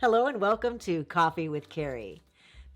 Hello and welcome to Coffee with Carrie.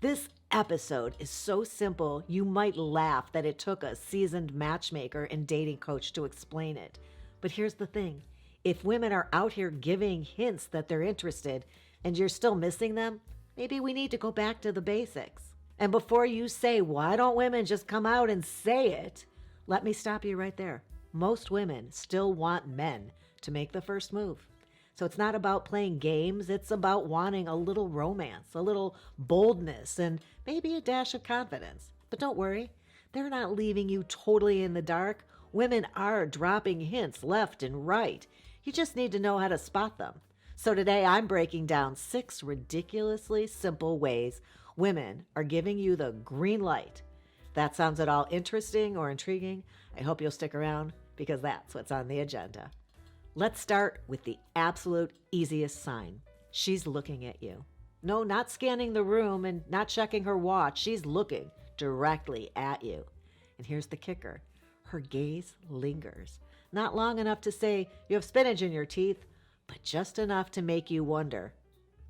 This episode is so simple you might laugh that it took a seasoned matchmaker and dating coach to explain it. But here's the thing. If women are out here giving hints that they're interested and you're still missing them, maybe we need to go back to the basics. And before you say, why don't women just come out and say it? Let me stop you right there. Most women still want men to make the first move. So it's not about playing games. It's about wanting a little romance, a little boldness, and maybe a dash of confidence. But don't worry, they're not leaving you totally in the dark. Women are dropping hints left and right. You just need to know how to spot them. So today I'm breaking down 6 ridiculously simple ways women are giving you the green light. That sounds at all interesting or intriguing? I hope you'll stick around because that's what's on the agenda. Let's start with the absolute easiest sign. She's looking at you. No, not scanning the room and not checking her watch. She's looking directly at you. And here's the kicker. Her gaze lingers. Not long enough to say, you have spinach in your teeth, but just enough to make you wonder,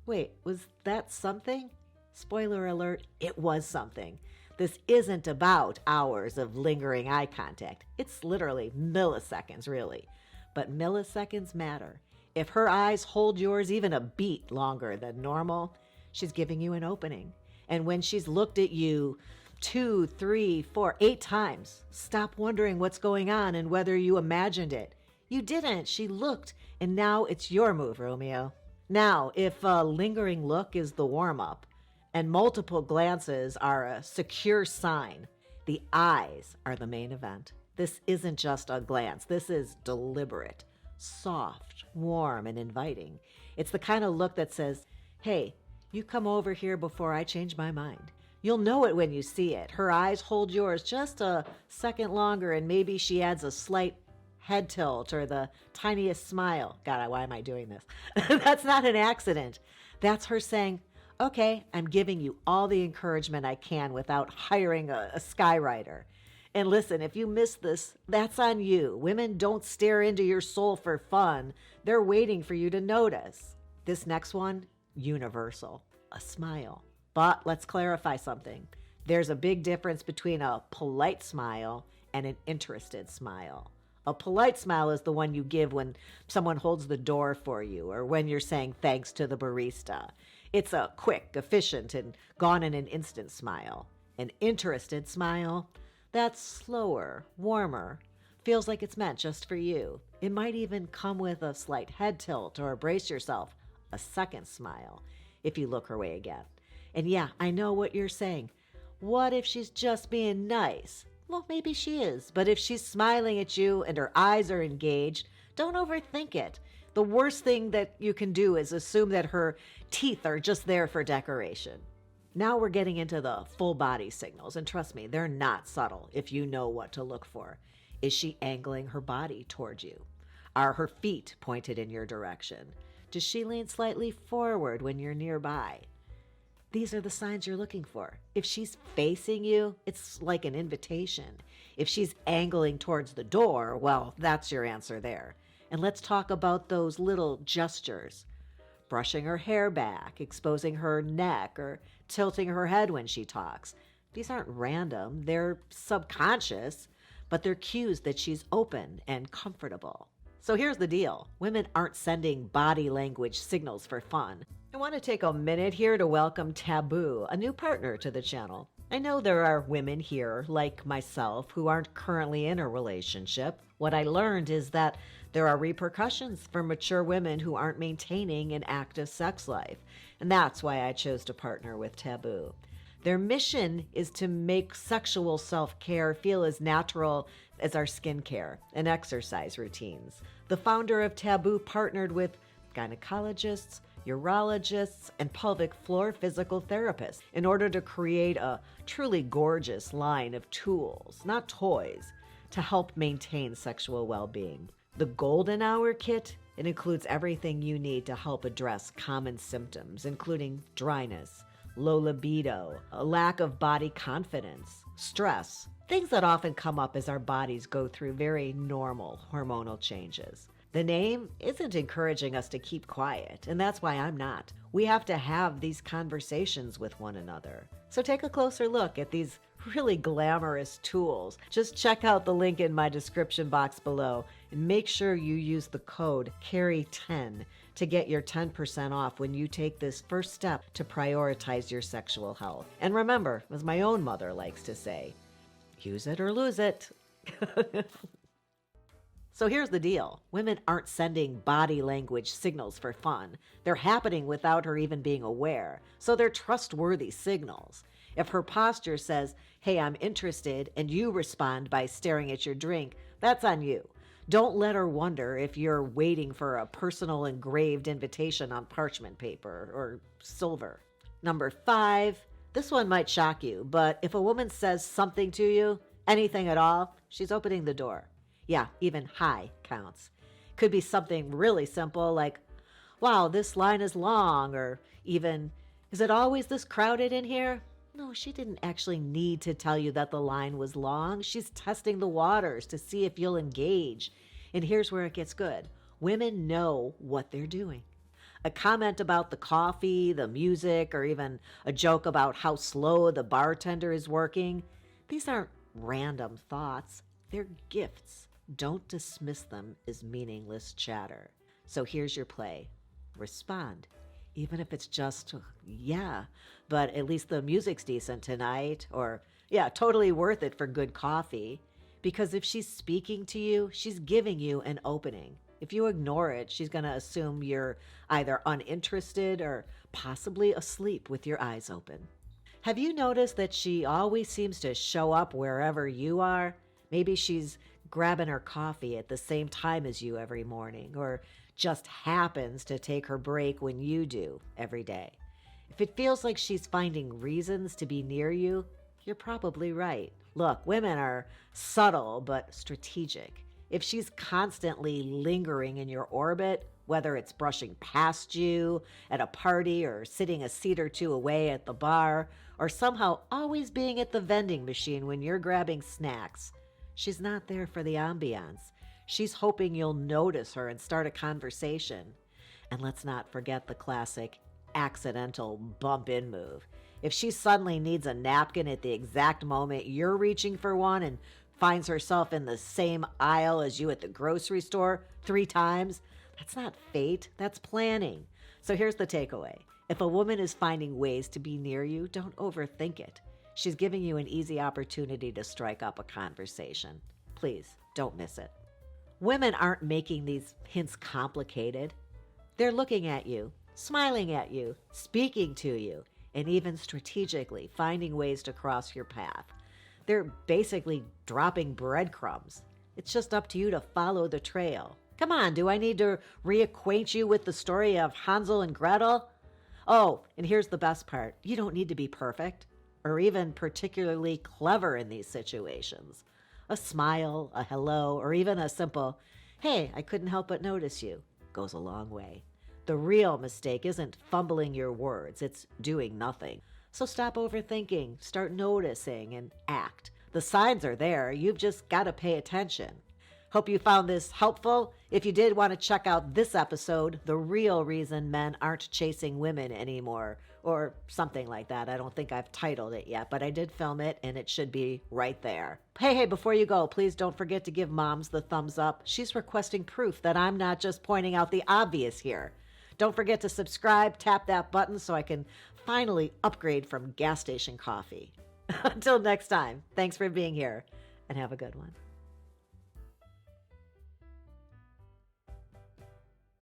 wait, was that something? Spoiler alert, it was something. This isn't about hours of lingering eye contact. It's literally milliseconds, really. But milliseconds matter. If her eyes hold yours even a beat longer than normal, she's giving you an opening. And when she's looked at you 2, 3, 4, 8 times, stop wondering what's going on and whether you imagined it. You didn't. She looked, and now it's your move, Romeo. Now, if a lingering look is the warm-up and multiple glances are a secure sign, the eyes are the main event. This isn't just a glance. This is deliberate, soft, warm, and inviting. It's the kind of look that says, hey, you come over here before I change my mind. You'll know it when you see it. Her eyes hold yours just a second longer, and maybe she adds a slight head tilt or the tiniest smile. God, why am I doing this? That's not an accident. That's her saying, okay, I'm giving you all the encouragement I can without hiring a skywriter. And listen, if you miss this, that's on you. Women don't stare into your soul for fun. They're waiting for you to notice. This next one, universal, a smile. But let's clarify something. There's a big difference between a polite smile and an interested smile. A polite smile is the one you give when someone holds the door for you or when you're saying thanks to the barista. It's a quick, efficient, and gone in an instant smile. An interested smile, that's slower, warmer, feels like it's meant just for you. It might even come with a slight head tilt or brace yourself, a second smile, if you look her way again. And yeah, I know what you're saying. What if she's just being nice? Well, maybe she is, but if she's smiling at you and her eyes are engaged, don't overthink it. The worst thing that you can do is assume that her teeth are just there for decoration. Now we're getting into the full body signals, and trust me, they're not subtle if you know what to look for. Is she angling her body toward you? Are her feet pointed in your direction? Does she lean slightly forward when you're nearby? These are the signs you're looking for. If she's facing you, it's like an invitation. If she's angling towards the door, well, that's your answer there. And let's talk about those little gestures. Brushing her hair back, exposing her neck, or tilting her head when she talks. These aren't random, they're subconscious, but they're cues that she's open and comfortable. So here's the deal. Women aren't sending body language signals for fun. I want to take a minute here to welcome Tabu, a new partner to the channel. I know there are women here, like myself, who aren't currently in a relationship. What I learned is that there are repercussions for mature women who aren't maintaining an active sex life. And that's why I chose to partner with Tabu. Their mission is to make sexual self-care feel as natural as our skincare and exercise routines. The founder of Tabu partnered with gynecologists, urologists, and pelvic floor physical therapists in order to create a truly gorgeous line of tools, not toys, to help maintain sexual well-being. The Golden Hour Kit, it includes everything you need to help address common symptoms, including dryness, low libido, a lack of body confidence, stress, things that often come up as our bodies go through very normal hormonal changes. The name isn't encouraging us to keep quiet, and that's why I'm not. We have to have these conversations with one another. So take a closer look at these really glamorous tools. Just check out the link in my description box below and make sure you use the code CARRY10 to get your 10% off when you take this first step to prioritize your sexual health. And remember, as my own mother likes to say, use it or lose it. So here's the deal. Women aren't sending body language signals for fun. They're happening without her even being aware. So they're trustworthy signals. If her posture says, hey, I'm interested, and you respond by staring at your drink, that's on you. Don't let her wonder if you're waiting for a personal engraved invitation on parchment paper or silver. Number 5, this one might shock you, but if a woman says something to you, anything at all, she's opening the door. Yeah, even hi counts. Could be something really simple like, wow, this line is long, or even, is it always this crowded in here? No, she didn't actually need to tell you that the line was long. She's testing the waters to see if you'll engage. And here's where it gets good. Women know what they're doing. A comment about the coffee, the music, or even a joke about how slow the bartender is working. These aren't random thoughts. They're gifts. Don't dismiss them as meaningless chatter. So here's your play. Respond. Even if it's just, yeah, but at least the music's decent tonight, or, yeah, totally worth it for good coffee. Because if she's speaking to you, she's giving you an opening. If you ignore it, she's going to assume you're either uninterested or possibly asleep with your eyes open. Have you noticed that she always seems to show up wherever you are? Maybe she's grabbing her coffee at the same time as you every morning, or just happens to take her break when you do every day. If it feels like she's finding reasons to be near you, you're probably right. Look, women are subtle but strategic. If she's constantly lingering in your orbit, whether it's brushing past you at a party or sitting a seat or two away at the bar, or somehow always being at the vending machine when you're grabbing snacks, she's not there for the ambiance. She's hoping you'll notice her and start a conversation. And let's not forget the classic accidental bump-in move. If she suddenly needs a napkin at the exact moment you're reaching for one and finds herself in the same aisle as you at the grocery store 3 times, that's not fate, that's planning. So here's the takeaway. If a woman is finding ways to be near you, don't overthink it. She's giving you an easy opportunity to strike up a conversation. Please, don't miss it. Women aren't making these hints complicated. They're looking at you, smiling at you, speaking to you, and even strategically finding ways to cross your path. They're basically dropping breadcrumbs. It's just up to you to follow the trail. Come on, do I need to reacquaint you with the story of Hansel and Gretel? Oh, and here's the best part. You don't need to be perfect or even particularly clever in these situations. A smile, a hello, or even a simple, hey, I couldn't help but notice you, goes a long way. The real mistake isn't fumbling your words, it's doing nothing. So stop overthinking, start noticing, and act. The signs are there, you've just got to pay attention. Hope you found this helpful. If you did want to check out this episode, The Real Reason Men Aren't Chasing Women Anymore, or something like that. I don't think I've titled it yet, but I did film it and it should be right there. Hey, before you go, please don't forget to give Moms the thumbs up. She's requesting proof that I'm not just pointing out the obvious here. Don't forget to subscribe, tap that button so I can finally upgrade from gas station coffee. Until next time, thanks for being here and have a good one.